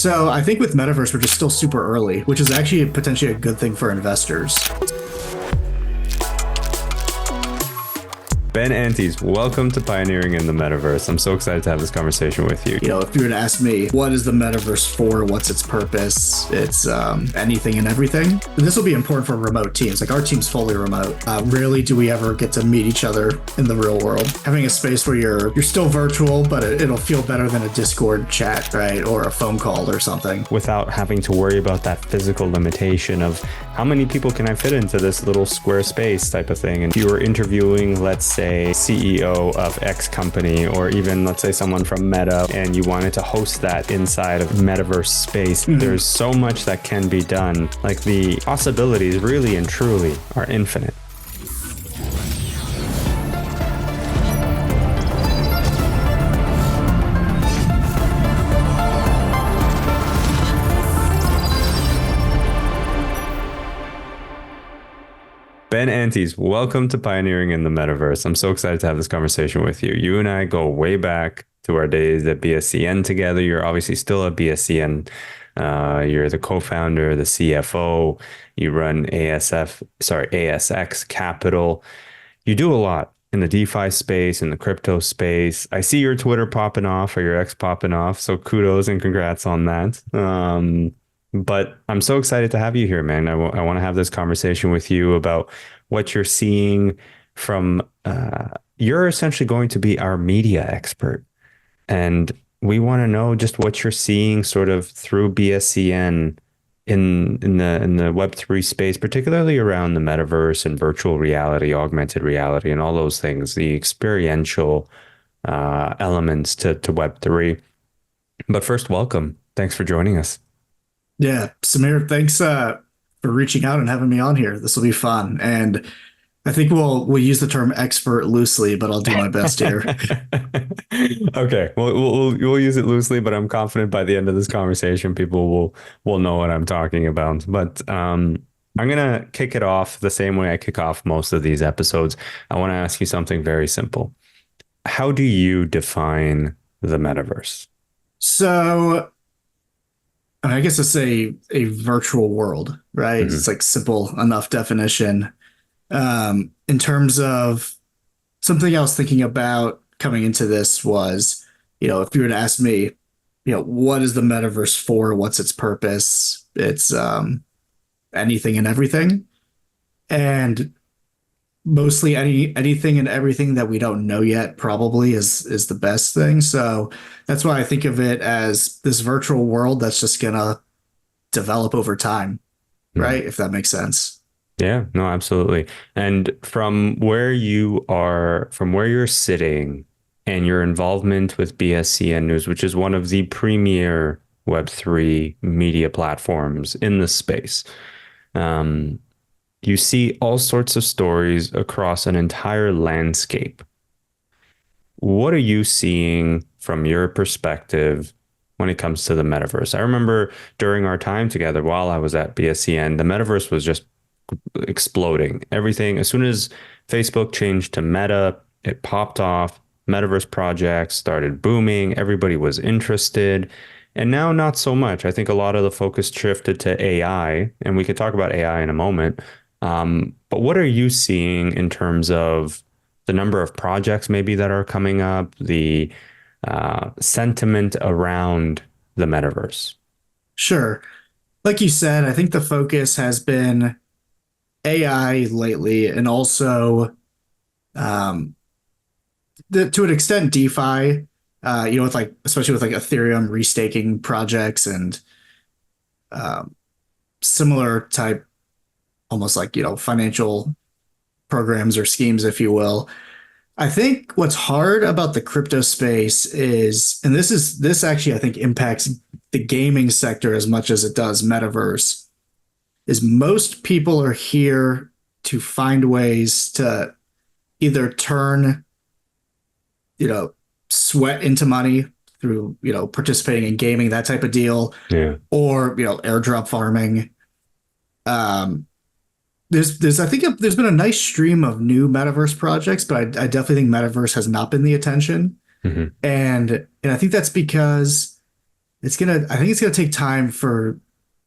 So I think with Metaverse, we're just still super early, which is actually potentially a good thing for investors. Ben Antes, welcome to Pioneering in the Metaverse. I'm so excited to have this conversation with you. You know, if you were to ask me, what is the Metaverse for? What's its purpose? It's anything and everything. And this will be important for remote teams. Like our team's fully remote. Rarely do we ever get to meet each other in the real world. Having a space where you're still virtual, but it'll feel better than a Discord chat, right? Or a phone call or something. Without having to worry about that physical limitation of how many people can I fit into this little square space type of thing. And if you were interviewing, let's say, CEO of X company, or even let's say someone from Meta, and you wanted to host that inside of Metaverse space, there's so much that can be done. Like the possibilities really and truly are infinite. Ben Antes, welcome to Pioneering in the Metaverse. I'm so excited to have this conversation with you. You and I go way back to our days at BSCN together. You're obviously still at BSCN. You're the co-founder, the CFO. You run ASX Capital. You do a lot in the DeFi space, in the crypto space. I see your Twitter popping off or your X popping off. So kudos and congrats on that. But I'm so excited to have you here, man. I want to have this conversation with you about what you're seeing from, you're essentially going to be our media expert. And we want to know just what you're seeing sort of through BSCN in the Web3 space, particularly around the metaverse and virtual reality, augmented reality, and all those things, the experiential elements to Web3. But first, welcome. Thanks for joining us. Yeah, Samir, thanks for reaching out and having me on here. This will be fun. And I think we'll use the term expert loosely, but I'll do my best here. Okay, we'll use it loosely, but I'm confident by the end of this conversation, people will know what I'm talking about. But I'm going to kick it off the same way I kick off most of these episodes. I want to ask you something very simple. How do you define the metaverse? So I guess it's a virtual world, right? It's like simple enough definition. In terms of something I was thinking about coming into this was, you know, if you were to ask me, you know, what is the metaverse for? What's its purpose? It's anything and everything. And mostly anything and everything that we don't know yet probably is the best thing. So that's why I think of it as this virtual world that's just gonna develop over time, right? If that makes sense. Yeah, no, absolutely. And from where you're sitting and your involvement with BSCN News, which is one of the premier Web3 media platforms in the space, you see all sorts of stories across an entire landscape. What are you seeing from your perspective when it comes to the metaverse? I remember during our time together while I was at BSCN, the metaverse was just exploding. Everything, as soon as Facebook changed to Meta, it popped off. Metaverse projects started booming. Everybody was interested. And now not so much. I think a lot of the focus shifted to AI, and we could talk about AI in a moment. But what are you seeing in terms of the number of projects maybe that are coming up, the sentiment around the metaverse? Sure. Like you said, I think the focus has been AI lately, and also to an extent DeFi, you know, with like, especially with like Ethereum restaking projects and similar type, almost like, you know, financial programs or schemes, if you will. I think what's hard about the crypto space is, and this actually I think impacts the gaming sector as much as it does Metaverse, is most people are here to find ways to either turn, you know, sweat into money through, you know, participating in gaming, that type of deal, or, you know, airdrop farming. I think there's been a nice stream of new metaverse projects, but I definitely think metaverse has not been the attention. And I think that's because I think it's gonna take time for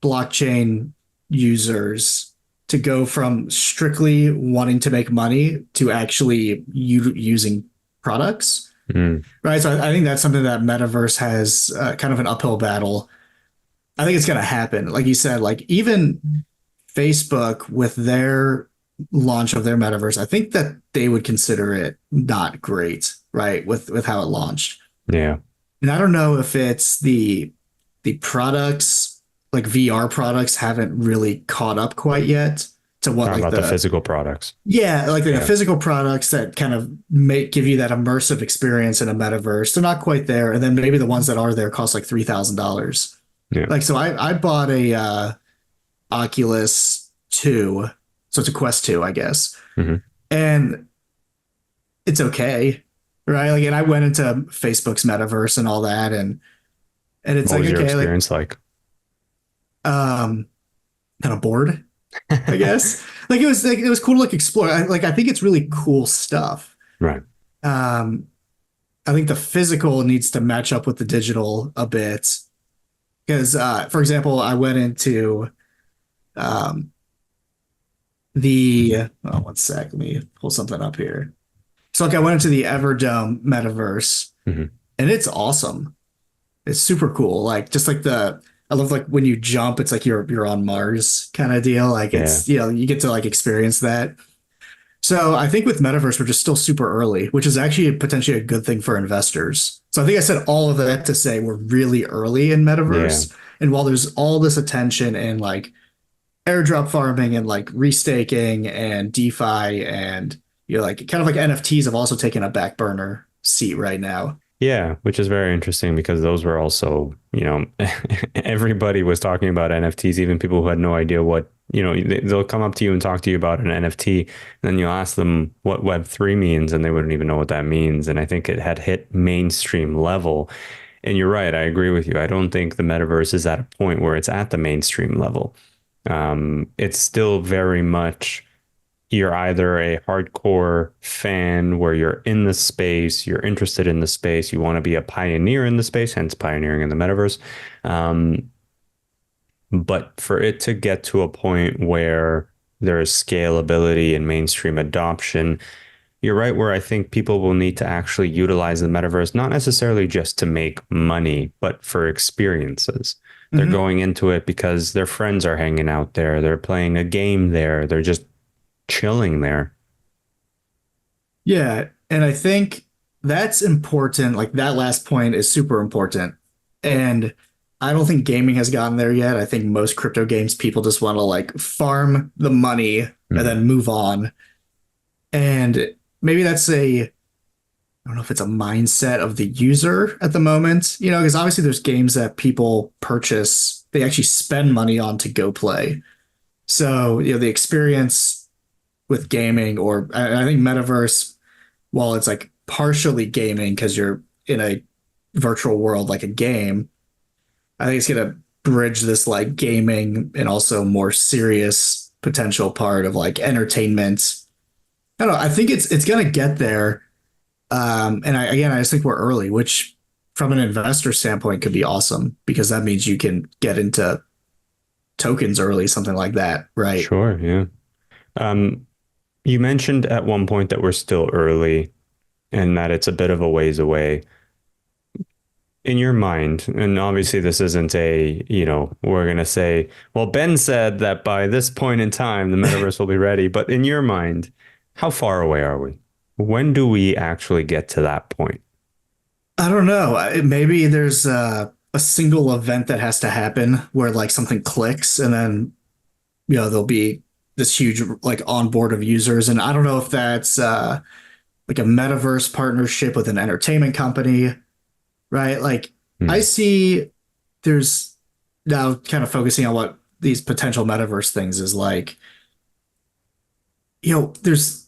blockchain users to go from strictly wanting to make money to actually using products, Mm, right? So I think that's something that Metaverse has kind of an uphill battle. I think it's going to happen. Like you said, like even Facebook with their launch of their Metaverse, I think that they would consider it not great, right? With how it launched. yeah. And I don't know if it's the products, like VR products haven't really caught up quite yet to what Talking like about the the physical products. yeah, like the Yeah. physical products that kind of make give you that immersive experience in a metaverse. They're not quite there. And then maybe the ones that are there cost like $3,000. Yeah. Like so I bought a Oculus 2. So it's a Quest 2, I guess. Hmm. And it's okay. Right. Like and I went into Facebook's metaverse and all that and it's What like was your okay, experience like? um kind of bored, I guess. Like it was cool to like explore. I think it's really cool stuff. Right. Um I think the physical needs to match up with the digital a bit. Because for example, I went into um the oh one sec, let me pull something up here. So like I went into the Everdome metaverse Hmm. and it's awesome. It's super cool. Like just like the I love like when you jump, it's like you're on Mars kind of deal. Like Yeah. it's you get to like experience that. So I think with Metaverse, we're just still super early, which is actually potentially a good thing for investors. So I think I said all of that to say we're really early in Yeah. Metaverse. And while there's all this attention in like airdrop farming and like restaking and DeFi and like kind of like NFTs have also taken a back burner seat right now. Yeah, which is very interesting because those were also, everybody was talking about NFTs, even people who had no idea what, they'll come up to you and talk to you about an NFT, and then you'll ask them what Web3 means, and they wouldn't even know what that means. And I think it had hit mainstream level. And you're right, I agree with you. I don't think the metaverse is at a point where it's at the mainstream level. It's still very much you're either a hardcore fan where you're in the space, you're interested in the space, you want to be a pioneer in the space, hence pioneering in the metaverse. Um, but for it to get to a point where there is scalability and mainstream adoption, you're right, where I think people will need to actually utilize the metaverse, not necessarily just to make money, but for experiences. They're Mhm. going into it because their friends are hanging out there, they're playing a game there, they're just chilling there. Yeah, and I think that's important. Like that last point is super important. And I don't think gaming has gotten there yet. I think most crypto games people just want to like farm the money and Mhm. then move on. And maybe that's I don't know if it's a mindset of the user at the moment, because obviously there's games that people purchase, they actually spend money on to go play. So, the experience with gaming, or I think Metaverse, while it's like partially gaming because you're in a virtual world like a game, I think it's gonna bridge this like gaming and also more serious potential part of like entertainment. I don't know. I think it's gonna get there. And I just think we're early, which from an investor standpoint could be awesome because that means you can get into tokens early, something like that, right? Sure, yeah. Um, you mentioned at one point that we're still early and that it's a bit of a ways away. In your mind, and obviously this isn't we're going to say, well, Ben said that by this point in time, the metaverse will be ready. But in your mind, how far away are we? When do we actually get to that point? I don't know. Maybe there's a single event that has to happen where like something clicks and then, there'll be this huge like onboard of users. And I don't know if that's like a metaverse partnership with an entertainment company, right? Like I Hmm. see there's now kind of focusing on what these potential metaverse things is like, there's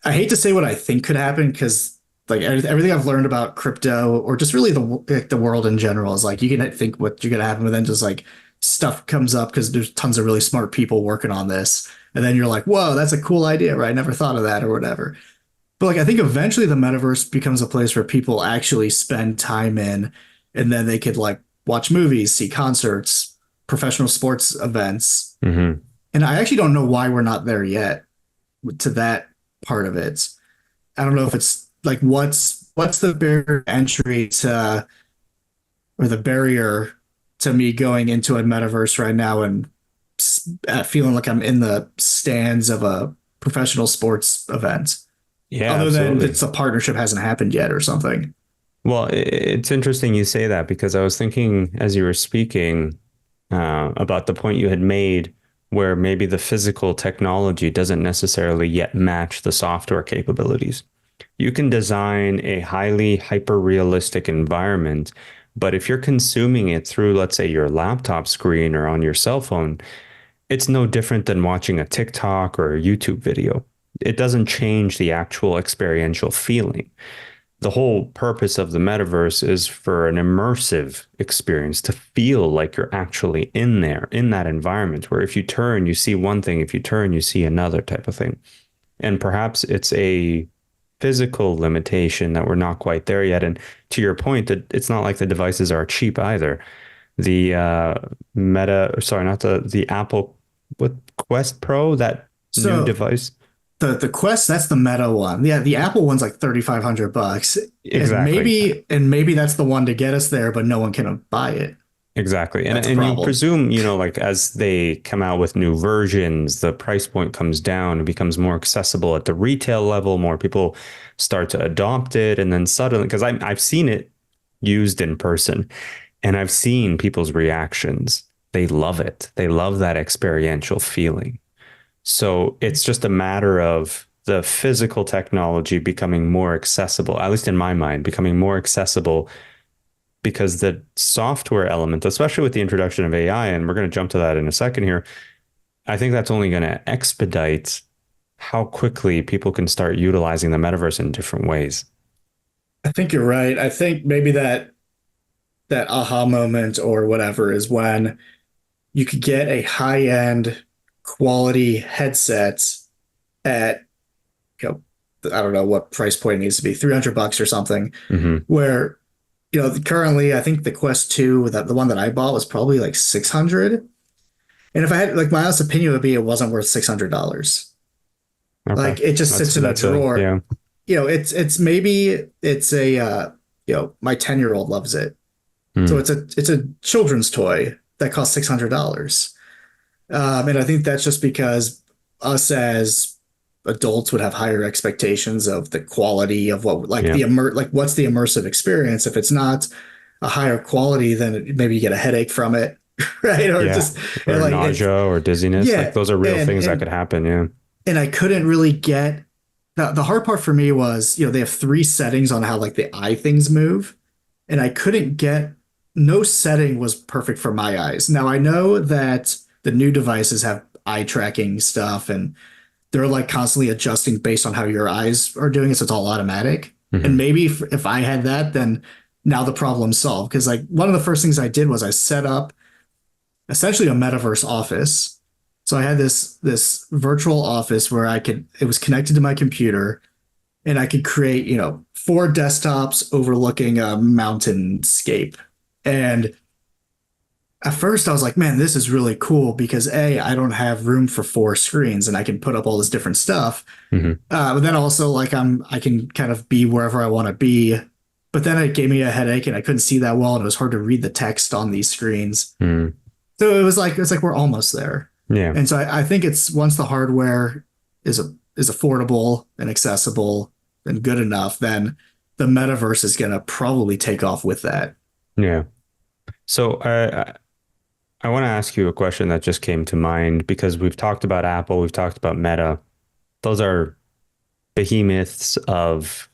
I hate to say what I think could happen because like everything I've learned about crypto or just really the world in general is like you can think what you're gonna happen, but then just like stuff comes up because there's tons of really smart people working on this, and then you're like, whoa, that's a cool idea, right? I never thought of that or whatever. But like I think eventually the metaverse becomes a place where people actually spend time in, and then they could like watch movies, see concerts, professional sports events. Hmm. And I actually don't know why we're not there yet to that part of it. I don't know if it's like what's the barrier to entry to or the barrier to me going into a metaverse right now and feeling like I'm in the stands of a professional sports event, Yeah, other than absolutely. it's a partnership hasn't happened yet or something. Well, it's interesting you say that because I was thinking as you were speaking about the point you had made where maybe the physical technology doesn't necessarily yet match the software capabilities. You can design a highly hyper realistic environment, but if you're consuming it through, let's say, your laptop screen or on your cell phone, it's no different than watching a TikTok or a YouTube video. It doesn't change the actual experiential feeling. The whole purpose of the metaverse is for an immersive experience to feel like you're actually in there, in that environment where if you turn, you see one thing, if you turn, you see another type of thing. And perhaps it's a physical limitation that we're not quite there yet. And to your point, that it's not like the devices are cheap either. The not the Apple what Quest Pro, that new So device. the Quest, that's the Meta one. Yeah, the Apple one's like $3,500. Exactly. And maybe that's the one to get us there, but no one can buy it. Exactly. That's a And you problem. presume, like as they come out with new versions, the price point comes down, it becomes more accessible at the retail level, more people start to adopt it. And then suddenly, because I've seen it used in person and I've seen people's reactions. They love it. They love that experiential feeling. So it's just a matter of the physical technology becoming more accessible, at least in my mind, becoming more accessible because the software element, especially with the introduction of AI, and we're going to jump to that in a second here, I think that's only going to expedite how quickly people can start utilizing the metaverse in different ways. I think you're right. I think maybe that aha moment or whatever is when you could get a high-end quality headset at, you know, I don't know what price point it needs to be, $300 or something, Hmm. where, currently I think the Quest 2, that the one that I bought was probably like 600. And if I had like my honest opinion would be it wasn't worth $600. Okay. Like it just sits in a drawer. Yeah. It's maybe it's a my 10-year-old loves it. So Mm. it's a children's toy that costs $600. And I think that's just because us as adults would have higher expectations of the quality of what like Yeah. like what's the immersive experience. If it's not a higher quality, then maybe you get a headache from it, right? Or Yeah. just Or like it's nausea or dizziness. Like yeah, those are real and things that and could happen. Yeah. and I couldn't really get the hard part for me was, they have three settings on how like the eye things move, and I couldn't get no setting was perfect for my eyes. Now I know that the new devices have eye tracking stuff and they're like constantly adjusting based on how your eyes are doing it, so it's all automatic. And Hmm. maybe if I had that, then now the problem's solved. Because like one of the first things I did was I set up essentially a metaverse office. So I had this virtual office where it was connected to my computer and I could create, four desktops overlooking a mountainscape. And at first I was like, man, this is really cool because I don't have room for four screens and I can put up all this different stuff. Hmm. But then also like I can kind of be wherever I want to be. But then it gave me a headache and I couldn't see that well and it was hard to read the text on these screens. Mm. So it's like we're almost there. Yeah. And so I think it's once the hardware is affordable and accessible and good enough, then the metaverse is gonna probably take off with that. Yeah. So I want to ask you a question that just came to mind because we've talked about Apple, we've talked about Meta. Those are behemoths of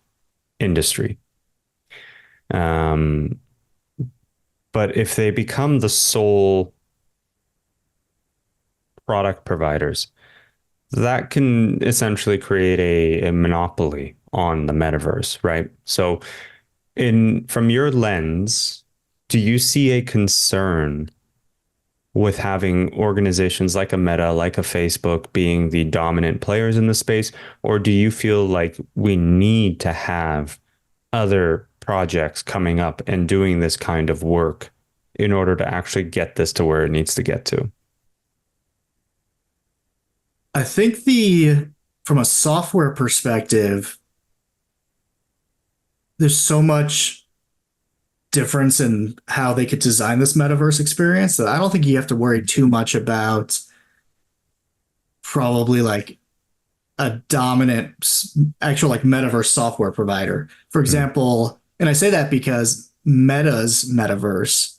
industry. Um, but if they become the sole product providers, that can essentially create a monopoly on the metaverse, right? So, in from your lens, do you see a concern with having organizations like a Meta, like a Facebook being the dominant players in the space? Or do you feel like we need to have other projects coming up and doing this kind of work in order to actually get this to where it needs to get to? I think from a software perspective, there's so much difference in how they could design this metaverse experience that I don't think you have to worry too much about probably like a dominant actual like metaverse software provider. For example, and I say that because Meta's metaverse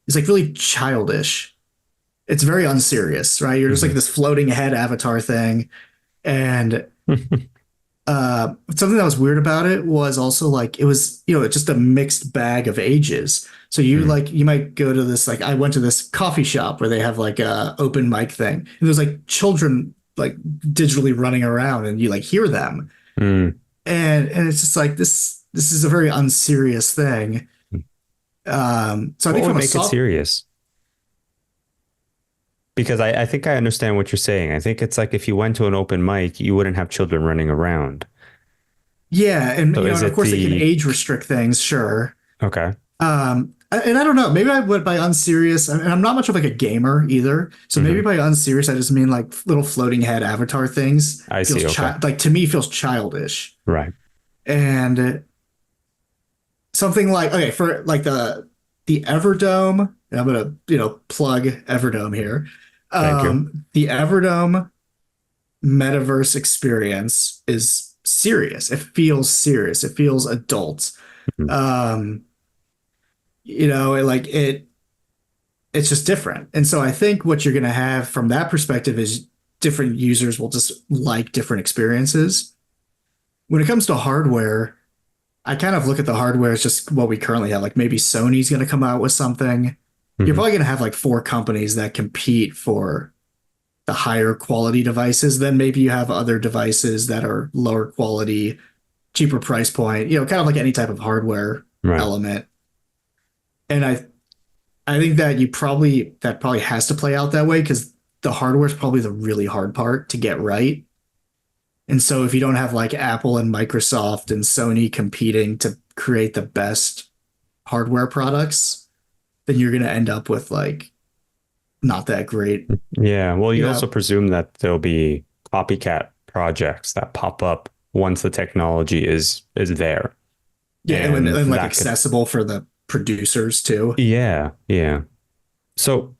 is like really childish. It's very unserious, right? You're just like this floating head avatar thing. And something that was weird about it was also like it was, it's just a mixed bag of ages. So you might go to this, like I went to this coffee shop where they have like a open mic thing. And there's like children like digitally running around and you like hear them. And it's just like this is a very unserious thing. So I think what would make it serious? Because I think I understand what you're saying. I think it's like if you went to an open mic, you wouldn't have children running around. Yeah, and so and of course they can age restrict things, sure. Okay. And I don't know, maybe I would by unserious, and I'm not much of like a gamer either. So maybe by unserious, I just mean like little floating head avatar things. I see. Okay. Like to me feels childish. Right. And something like, okay, for like the Everdome, and I'm gonna, plug Everdome here. Thank you. The Everdome metaverse experience is serious. It feels serious. It feels adult. It's just different. And so I think what you're going to have from that perspective is different users will just like different experiences. When it comes to hardware, I kind of look at the hardware as just what we currently have. Like maybe Sony's going to come out with something. You're probably going to have like 4 companies that compete for the higher quality devices. Then maybe you have other devices that are lower quality, cheaper price point, kind of like any type of hardware element. And I think that probably has to play out that way because the hardware is probably the really hard part to get right. And so if you don't have like Apple and Microsoft and Sony competing to create the best hardware products, then you're going to end up with like not that great. Yeah. Well, you also presume that there'll be copycat projects that pop up once the technology is there. Yeah. And like accessible for the producers too. Yeah. Yeah. So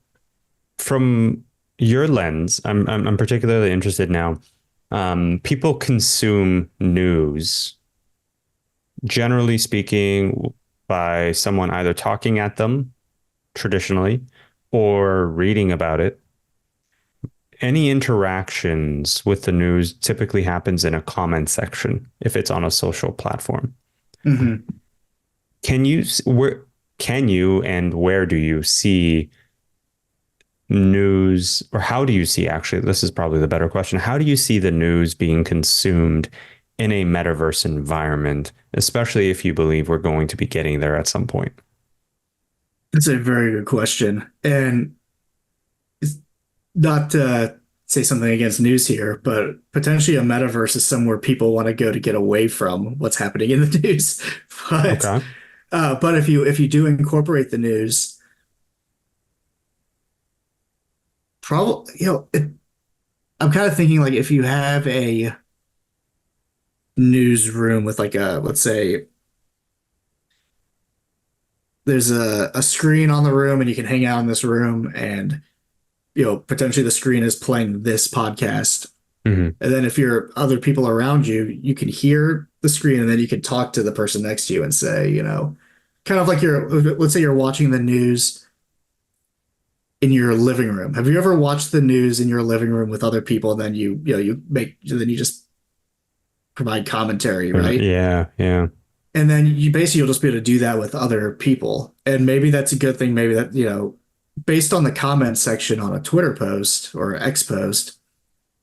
from your lens, I'm particularly interested now. People consume news, generally speaking, by someone either talking at them traditionally or reading about it. Any interactions with the news typically happens in a comment section if it's on a social platform. Can you and where do you see news, or how do you see, actually, this is probably the better question. How do you see the news being consumed in a metaverse environment, especially if you believe we're going to be getting there at some point? That's a very good question. And it's not to say something against news here, but potentially a metaverse is somewhere people want to go to get away from what's happening in the news. But if you do incorporate the news, probably, I'm kind of thinking like if you have a newsroom with like let's say there's a screen on the room and you can hang out in this room and, potentially the screen is playing this podcast. And then if you're other people around you, you can hear the screen and then you can talk to the person next to you and say, kind of like let's say you're watching the news in your living room. Have you ever watched the news in your living room with other people? And then you just provide commentary, right? Yeah. Yeah. And then you'll just be able to do that with other people. And maybe that's a good thing. Maybe that, based on the comment section on a Twitter post or X post,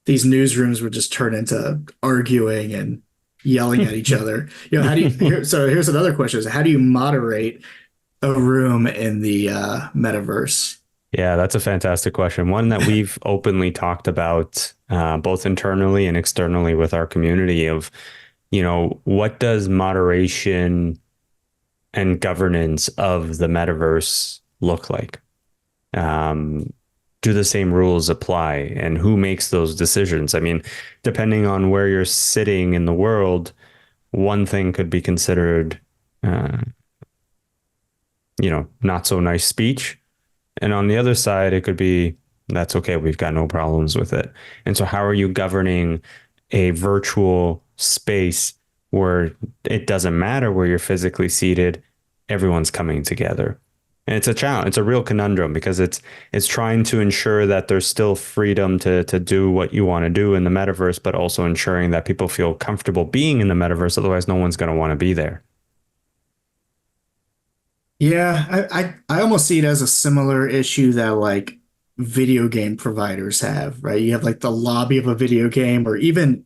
these newsrooms would just turn into arguing and yelling at each other. So here's another question: is how do you moderate a room in the metaverse? Yeah, that's a fantastic question. One that we've openly talked about, both internally and externally with our community of, what does moderation and governance of the metaverse look like? Do the same rules apply? And who makes those decisions? I mean, depending on where you're sitting in the world, one thing could be considered, uh, not so nice speech. And on the other side, it could be, that's okay. We've got no problems with it. And so, how are you governing a virtual space where it doesn't matter where you're physically seated? Everyone's coming together. And it's a challenge. It's a real conundrum because it's trying to ensure that there's still freedom to do what you want to do in the metaverse, but also ensuring that people feel comfortable being in the metaverse. Otherwise, no one's going to want to be there. Yeah, I almost see it as a similar issue that like video game providers have, right? You have like the lobby of a video game, or even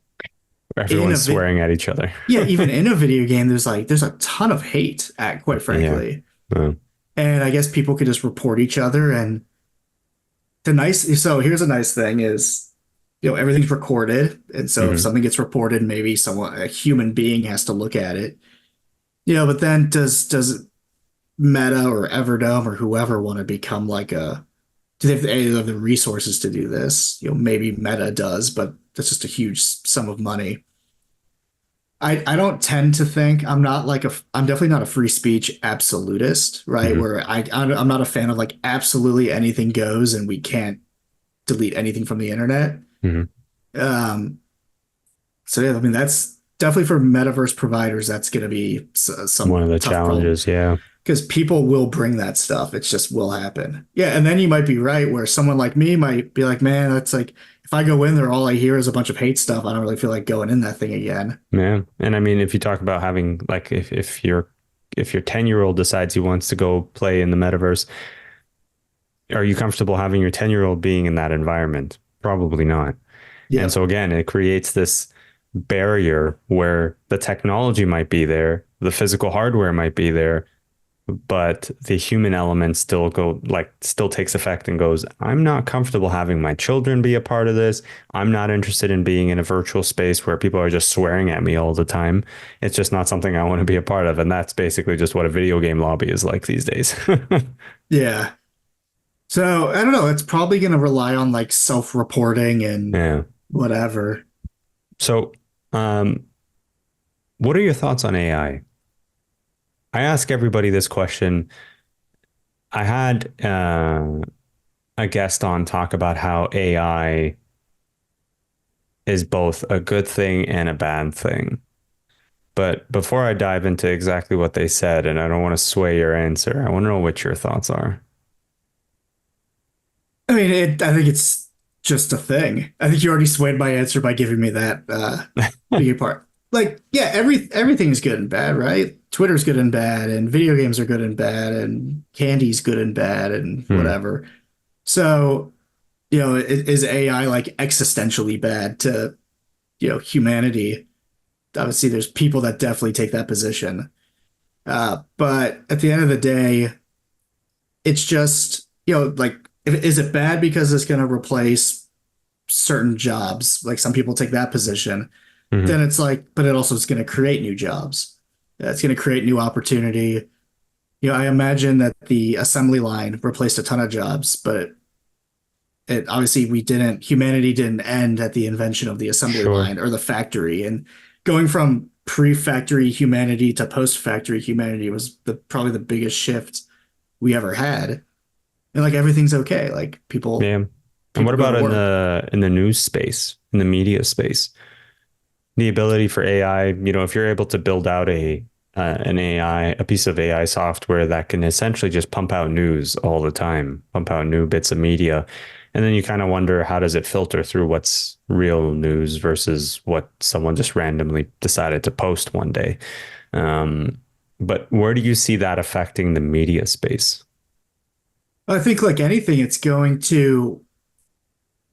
in a Everyone's swearing at each other. yeah, even in a video game, there's a ton of hate at, quite Yeah. frankly. Uh, And I guess people could just report each other. And so here's a nice thing is, everything's recorded. And so if mhm. something gets reported, maybe a human being has to look at it. But then does Meta or Everdome or whoever want to become like do they have the resources to do this? Maybe Meta does, but that's just a huge sum of money. I don't tend to think I'm definitely not a free speech absolutist, right? Mhm. Where I'm not a fan of like absolutely anything goes and we can't delete anything from the internet. Mhm. Um, so yeah, I mean that's definitely for metaverse providers. That's going to be One some of the tough problem challenges. Yeah. because people will bring that stuff. It just will happen. Yeah, and then you might be right where someone like me might be like, man, that's like if I go in there, all I hear is a bunch of hate stuff. I don't really feel like going in that thing again. Yeah. And I mean, if you talk about having like if your 10-year-old decides he wants to go play in the metaverse, are you comfortable having your 10-year-old being in that environment? Probably not. And Yeah. so again, it creates this barrier where the technology might be there, the physical hardware might be there, but the human element still takes effect and goes, I'm not comfortable having my children be a part of this. I'm not interested in being in a virtual space where people are just swearing at me all the time. It's just not something I want to be a part of. And that's basically just what a video game lobby is like these days. Yeah. So I don't know. It's probably going to rely on like self-reporting and Yeah. whatever. So, um, what are your thoughts on AI? I ask everybody this question. I had a guest on talk about how AI is both a good thing and a bad thing. But before I dive into exactly what they said, and I don't want to sway your answer, I want to know what your thoughts are. I mean, I think it's just a thing. I think you already swayed my answer by giving me that big part. Like, yeah, everything is good and bad, right? Twitter's good and bad, and video games are good and bad, and candy's good and bad, and Hmm. whatever. So, is AI like existentially bad to, humanity? Obviously, there's people that definitely take that position. But at the end of the day, it's just, like, is it bad because it's going to replace certain jobs? Like some people take that position. Hmm. Then it's like, but it also is going to create new jobs. It's going to create new opportunity. I imagine that the assembly line replaced a ton of jobs, but it obviously humanity didn't end at the invention of the assembly Sure. line or the factory. And going from pre-factory humanity to post-factory humanity was probably the biggest shift we ever had. And like everything's okay. Like people Yeah. And what people go to about in work. the news space, in the media space? The ability for AI, if you're able to build out an AI, a piece of AI software that can essentially just pump out news all the time, pump out new bits of media, and then you kind of wonder how does it filter through what's real news versus what someone just randomly decided to post one day. Um, but where do you see that affecting the media space? I think like anything,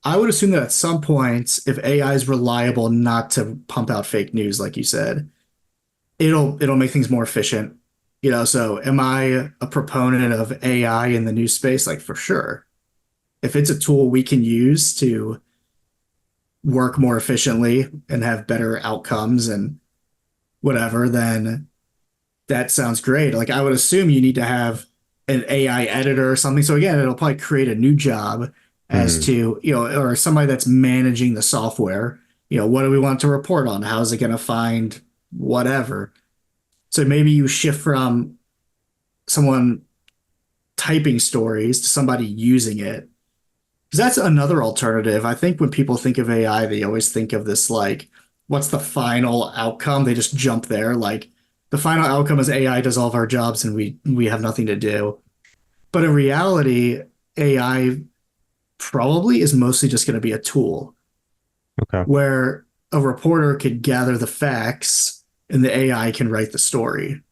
I would assume that at some point, if AI is reliable not to pump out fake news, like you said, it'll make things more efficient. So am I a proponent of AI in the news space? Like for sure. If it's a tool we can use to work more efficiently and have better outcomes and whatever, then that sounds great. Like I would assume you need to have an AI editor or something. So again, it'll probably create a new job as Hmm. to, or somebody that's managing the software. What do we want to report on? How is it going to find whatever? So maybe you shift from someone typing stories to somebody using it. Because that's another alternative. I think when people think of AI, they always think of this like, what's the final outcome? They just jump there. Like the final outcome is AI does all of our jobs and we have nothing to do. But in reality, AI probably is mostly just going to be a tool Okay. where a reporter could gather the facts and the AI can write the story.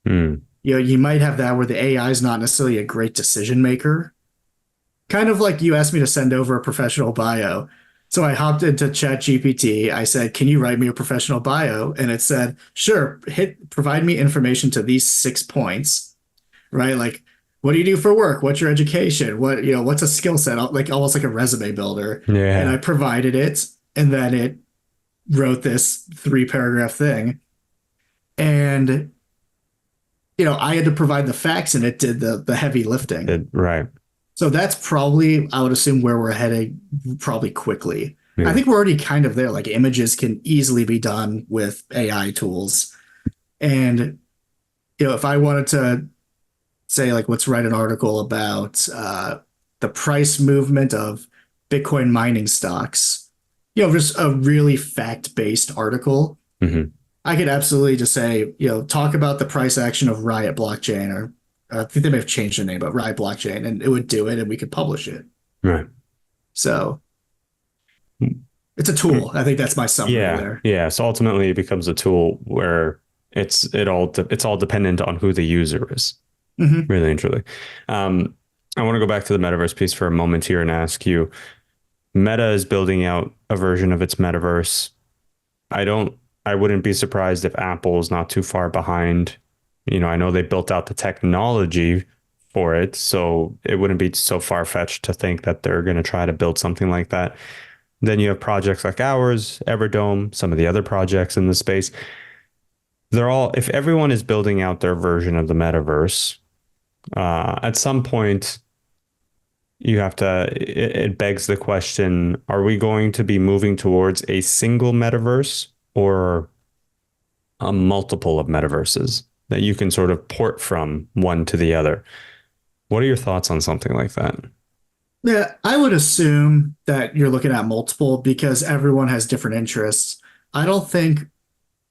Hmm. You might have that where the AI is not necessarily a great decision maker. Kind of like you asked me to send over a professional bio. So I hopped into ChatGPT. I said, "Can you write me a professional bio?" And it said, "Sure, provide me information to these 6 points." Right? Like, what do you do for work? What's your education? What's a skill set? Like almost like a resume builder. And I Yeah. provided it, and then it wrote this 3 paragraph thing. And I had to provide the facts, and it did the heavy lifting. Right. So that's probably, I would assume, where we're heading probably quickly. I Yeah. think we're already kind of there. Like images can easily be done with AI tools. And, if I wanted to say, like, let's write an article about the price movement of Bitcoin mining stocks, just a really fact-based article, Hmm. I could absolutely just say, talk about the price action of Riot blockchain, or I think they may have changed the name, but Riot blockchain, and it would do it and we could publish it. Right. So it's a tool. I think that's my summary Yeah. there. Yeah. So ultimately it becomes a tool where it's all dependent on who the user is. Hmm. Really and truly. Um, I want to go back to the metaverse piece for a moment here and ask you, Meta is building out a version of its metaverse. I don't I wouldn't be surprised if Apple is not too far behind. I know they built out the technology for it, so it wouldn't be so far-fetched to think that they're going to try to build something like that. Then you have projects like ours, Everdome, some of the other projects in the space. They're all, if everyone is building out their version of the metaverse, at some point you have to, it begs the question, are we going to be moving towards a single metaverse or a multiple of metaverses that you can sort of port from one to the other? What are your thoughts on something like that? Yeah, I would assume that you're looking at multiple because everyone has different interests. I don't think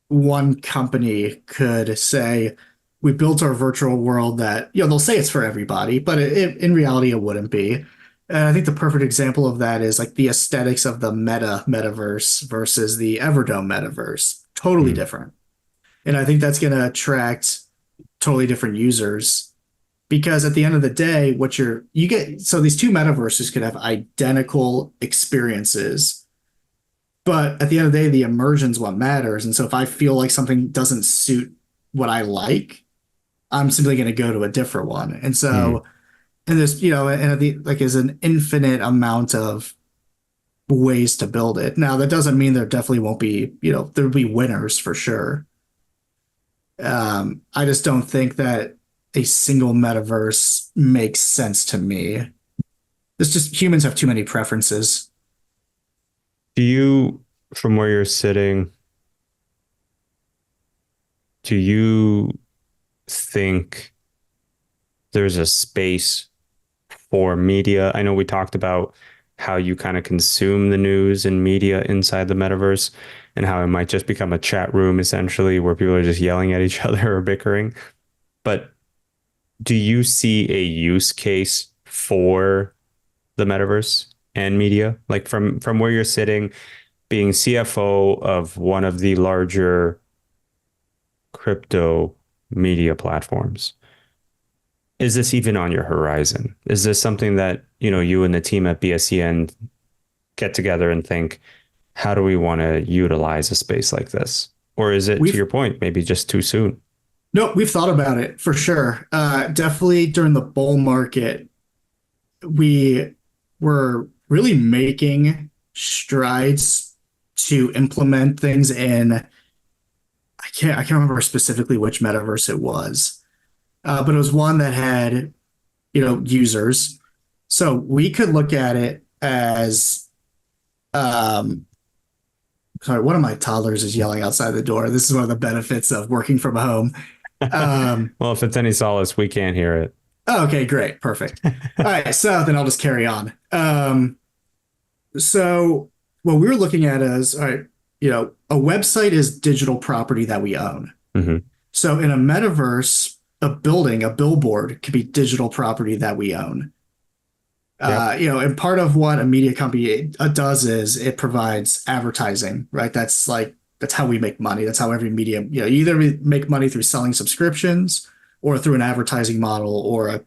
one company could say, we built our virtual world that, they'll say it's for everybody, but in reality, it wouldn't be. And I think the perfect example of that is like the aesthetics of the metaverse versus the Everdome metaverse. Totally Mm. different. And I think that's going to attract totally different users because at the end of the day, you get, so these two metaverses could have identical experiences, but at the end of the day, the immersion's what matters. And so if I feel like something doesn't suit what I like, I'm simply going to go to a different one. And Mm. so, and there's, like is an infinite amount of ways to build it. Now, that doesn't mean there definitely won't be, there'll be winners for sure. I just don't think that a single metaverse makes sense to me. It's just humans have too many preferences. Do you, from where you're sitting, do you think there's a space for media? I know we talked about how you kind of consume the news and media inside the metaverse and how it might just become a chat room essentially where people are just yelling at each other or bickering. But do you see a use case for the metaverse and media? Like from where you're sitting, being CFO of one of the larger crypto media platforms. Is this even on your horizon? Is this something that, you and the team at BSCN get together and think, how do we want to utilize a space like this? Or is it, to We've your point, maybe just too soon? No, we've thought about it for sure. Definitely during the bull market, we were really making strides to implement things in. I can't remember specifically which metaverse it was, but it was one that had users. So we could look at it as, um, sorry, one of my toddlers is yelling outside the door. This is one of the benefits of working from home. Well, if it's any solace, we can't hear it. Oh, okay, great. Perfect. All right. So then I'll just carry on. So what we're looking at is, all right, a website is digital property that we own. Mm-hmm. So in a metaverse, a building, a billboard could be digital property that we own. Yep. And part of what a media company does is it provides advertising, right? That's how we make money. That's how every media, you either make money through selling subscriptions or through an advertising model or a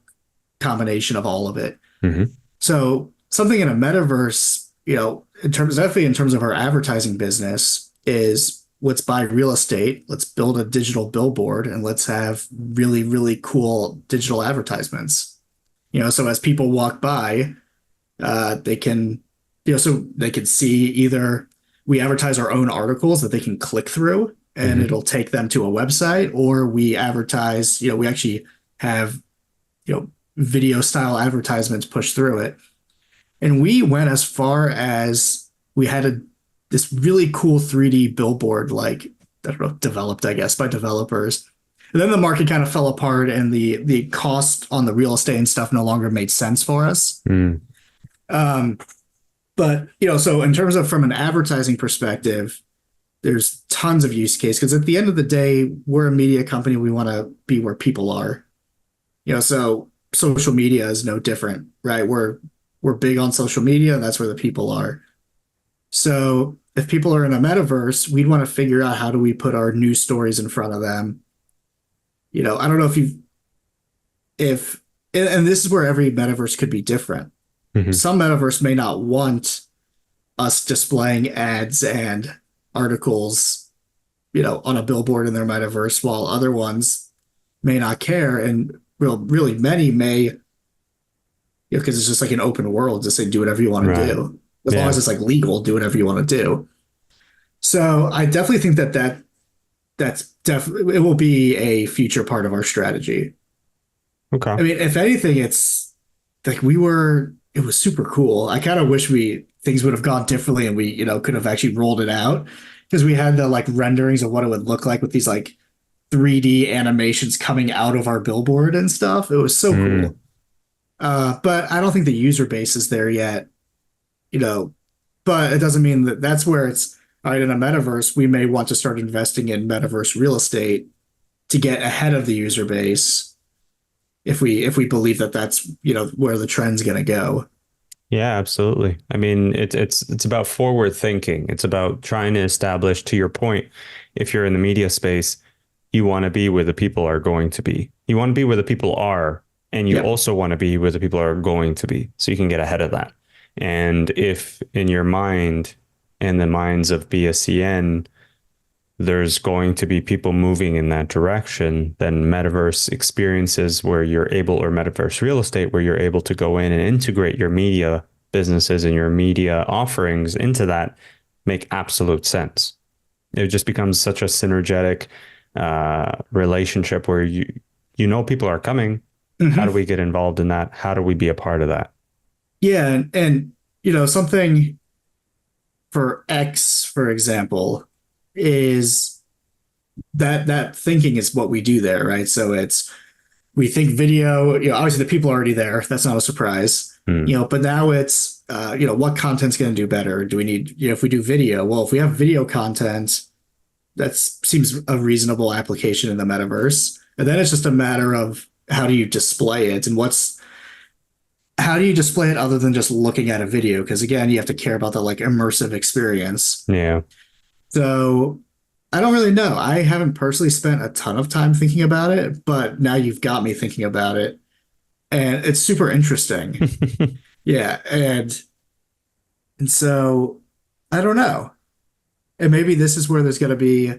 combination of all of it. Mm-hmm. So something in a metaverse, definitely in terms of our advertising business is let's buy real estate, let's build a digital billboard, and let's have really, really cool digital advertisements. So as people walk by, they can, so they can see either we advertise our own articles that they can click through and it'll take them to a website, or we advertise, we actually have, video style advertisements pushed through it. And we went as far as we had this really cool 3D billboard, like, I don't know, developed, I guess, by developers. And then the market kind of fell apart and the cost on the real estate and stuff no longer made sense for us. But, so in terms of from an advertising perspective, there's tons of use case because at the end of the day, we're a media company. We want to be where people are. So social media is no different, right? We're big on social media and that's where the people are. So if people are in a metaverse, we'd want to figure out how do we put our news stories in front of them. I don't know and this is where every metaverse could be different. Mm-hmm. Some metaverse may not want us displaying ads and articles, on a billboard in their metaverse, while other ones may not care. And really many may, because it's just like an open world, just say, do whatever you want to do. As long as it's like legal, do whatever you want to do. So I definitely think that's definitely, it will be a future part of our strategy. Okay. I mean, if anything, it's like it was super cool. I kind of wish things would have gone differently and we, could have actually rolled it out because we had the like renderings of what it would look like with these like 3D animations coming out of our billboard and stuff. It was so cool. But I don't think the user base is there yet, but it doesn't mean that's where it's all right. In a metaverse, we may want to start investing in metaverse real estate to get ahead of the user base if we believe that that's, where the trend's going to go. Yeah, absolutely. I mean, it's about forward thinking. It's about trying to establish, to your point, if you're in the media space, you want to be where the people are going to be. You want to be where the people are, and you also want to be where the people are going to be, so you can get ahead of that. And if in your mind and the minds of BSCN, there's going to be people moving in that direction, then metaverse experiences where you're able, or metaverse real estate, where you're able to go in and integrate your media businesses and your media offerings into that, make absolute sense. It just becomes such a synergetic relationship where people are coming. Mm-hmm. How do we get involved in that? How do we be a part of that? Yeah. And something for X, for example, is that thinking is what we do there, right? So we think video, obviously the people are already there. That's not a surprise, but now it's, what content's going to do better? Do we need, if we do video, well, if we have video content, that seems a reasonable application in the metaverse. And then it's just a matter of how do you display it and how do you display it other than just looking at a video? Because again, you have to care about the like immersive experience. Yeah. So I don't really know. I haven't personally spent a ton of time thinking about it, but now you've got me thinking about it. And it's super interesting. Yeah. And so I don't know. And maybe this is where there's going to be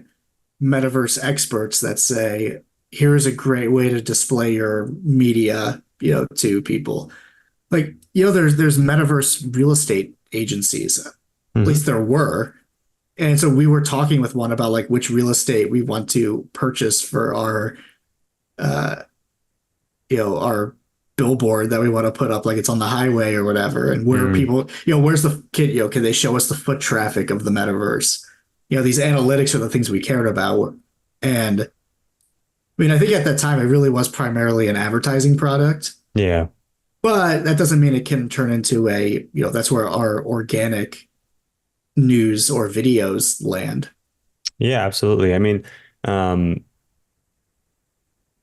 metaverse experts that say, here's a great way to display your media, to people. Like, there's metaverse real estate agencies. Mm-hmm. At least there were. And so we were talking with one about like which real estate we want to purchase for our billboard that we want to put up, like it's on the highway or whatever, and where Mm. people, where's the kid, can they show us the foot traffic of the metaverse? These analytics are the things we cared about. And I mean, I think at that time it really was primarily an advertising product, Yeah. but that doesn't mean it can turn into that's where our organic news or videos land. Yeah, absolutely. I mean, um,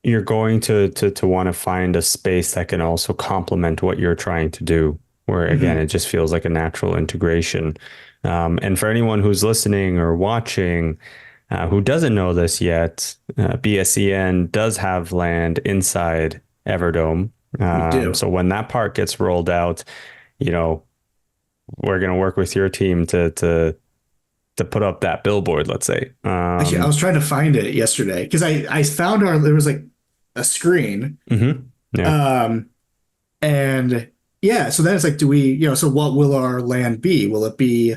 you're going to want to find a space that can also complement what you're trying to do, where again, Mm-hmm. it just feels like a natural integration. And for anyone who's listening or watching, who doesn't know this yet, BSCN does have land inside Everdome. We do. So when that part gets rolled out, you know, we're going to work with your team to put up that billboard, let's say. Actually, I was trying to find it yesterday because I found there was like a screen. Mhm. Yeah. Um, and yeah, so then it's like, do we, so what will our land be? Will it be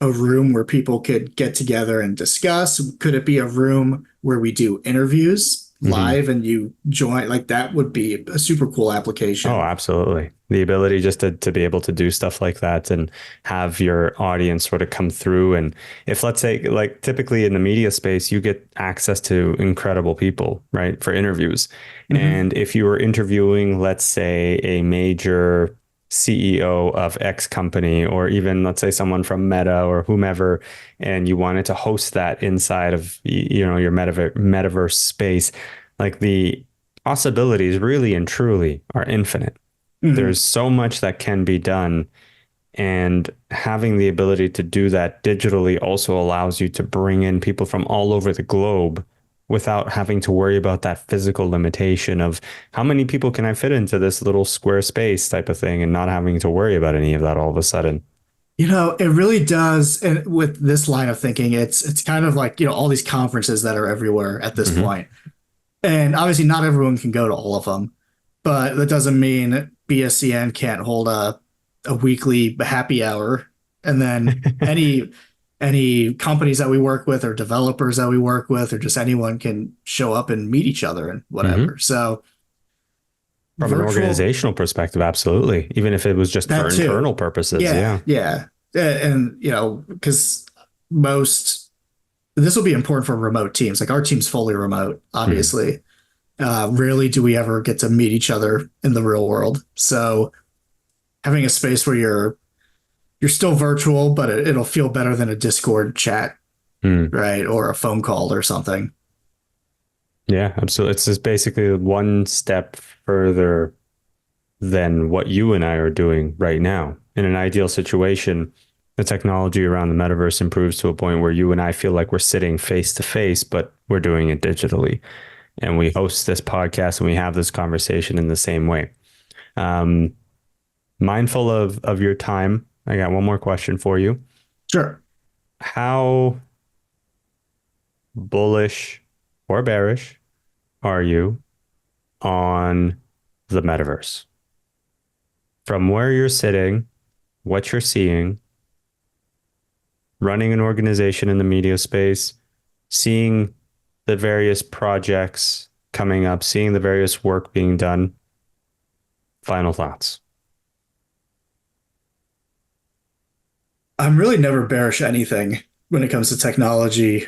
a room where people could get together and discuss? Could it be a room where we do interviews Mhm. live and you join? Like that would be a super cool Oh, application. absolutely. The ability just to be able to do stuff like that and have your audience sort of come through. And if, let's say, like typically in the media space, you get access to incredible people, right, for interviews. Mm-hmm. And if you were interviewing, let's say, a major CEO of X company, or even, let's say, someone from Meta or whomever, and you wanted to host that inside of, your metaverse space, like the possibilities really and truly are infinite. Mm-hmm. There's so much that can be done. And having the ability to do that digitally also allows you to bring in people from all over the globe without having to worry about that physical limitation of how many people can I fit into this little square space type of thing, and not having to worry about any of that all of a sudden. It really does. And with this line of thinking, it's kind of like, all these conferences that are everywhere at this Hmm. point. And obviously, not everyone can go to all of them, but that doesn't mean BSCN can't hold a weekly happy hour. And then any companies that we work with, or developers that we work with, or just anyone can show up and meet each other and Hmm. whatever. So From an virtual, organizational perspective, absolutely. Even if it was just for that too. internal purposes. Yeah, Yeah. yeah. And because most this will be important for remote teams. Like our team's fully remote, Hmm. obviously. Rarely do we ever get to meet each other in the real world. So having a space where you're still virtual, but it'll feel better than a Discord chat, Hmm. right? Or a phone call or something. Yeah, absolutely. It's just basically one step further than what you and I are doing right now. In an ideal situation, the technology around the metaverse improves to a point where you and I feel like we're sitting face to face, but we're doing it digitally. And we host this podcast and we have this conversation in the same way. Um, Mindful of your time, I got one more question for you. Sure. How bullish or bearish are you on the metaverse? From where you're sitting, what you're seeing, running an organization in the media space, seeing the various projects coming up, seeing the various work being done. Final thoughts. I'm really never bearish anything when it comes to technology,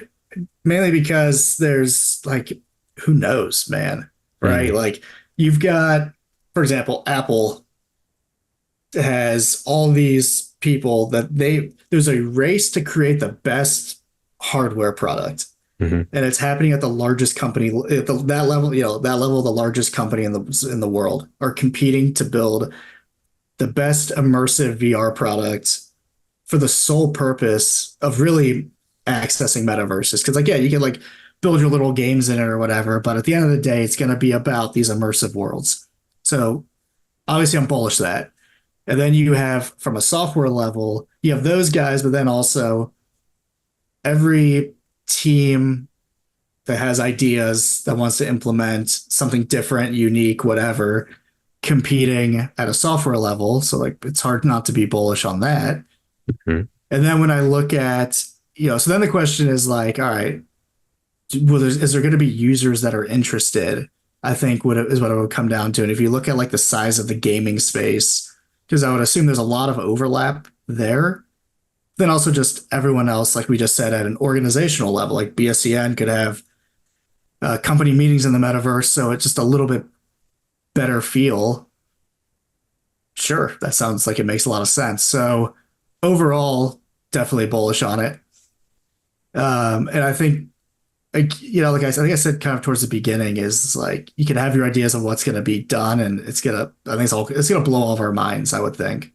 mainly because there's like, who knows, man, right? Mm, Like you've got, for example, Apple has all these people that there's a race to create the best hardware product, mm-hmm, and it's happening at the largest company at that level. That level, the largest company in the world are competing to build the best immersive VR product for the sole purpose of really accessing metaverses. Because like, yeah, you can like build your little games in it or whatever, but at the end of the day, it's going to be about these immersive worlds. So obviously, I'm bullish that. And then you have, from a software level, you have those guys, but then also every team that has ideas that wants to implement something different, unique, whatever, competing at a software level. So like it's hard not to be bullish on that. mm-hmm. And then when I look at, so then the question is like, all right, well, is there going to be users that are interested? I think is what it would come down to. And if you look at like the size of the gaming space, because I would assume there's a lot of overlap there, then also just everyone else, like we just said, at an organizational level, like BSCN could have company meetings in the metaverse, so it's just a little bit better feel. Sure, that sounds like it makes a lot of sense. So overall, definitely bullish on it. And I think, like I think I said kind of towards the beginning, is like you can have your ideas of what's going to be done, and I think it's gonna blow all of our minds. I would think.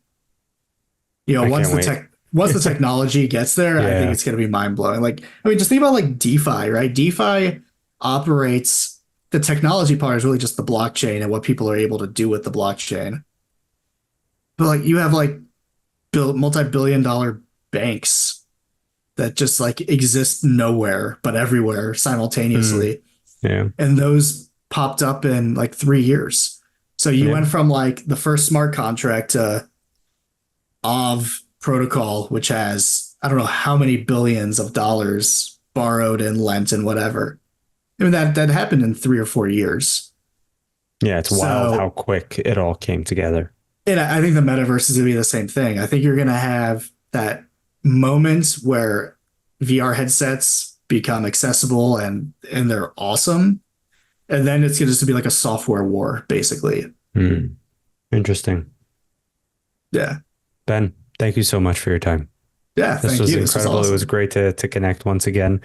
I Once can't wait. once the technology gets there, I think Yeah. it's going to be mind blowing. Like, I mean, just think about like DeFi, right? DeFi operates the technology part is really just the blockchain and what people are able to do with the blockchain. But like you have like multi-billion dollar banks that just like exist nowhere but everywhere Mm, simultaneously. yeah. And those popped up in like 3 years. So you Yeah. went from like the first smart contract to of protocol, which has I don't know how many billions of dollars borrowed and lent and whatever. I mean that happened in 3 or 4 years. Yeah. It's wild how So, quick it all came together. and I think the metaverse is gonna be the same thing. I think you're gonna have that moment where VR headsets become accessible and they're awesome, and then it's gonna just be like a software war, basically. Mm, interesting. Yeah, Ben, thank you so much for your time. yeah. This Thank was you. This was incredible. It was awesome. great to connect once again.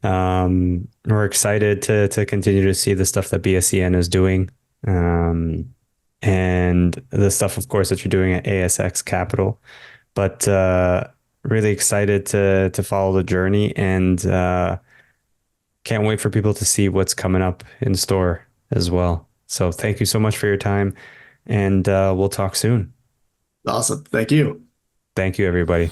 We're excited to continue to see the stuff that BSCN is doing, and the stuff, of course, that you're doing at ASX Capital. But really excited to follow the journey, and can't wait for people to see what's coming up in store as well. So thank you so much for your time, and we'll talk soon. Awesome. Thank you. Thank you, everybody.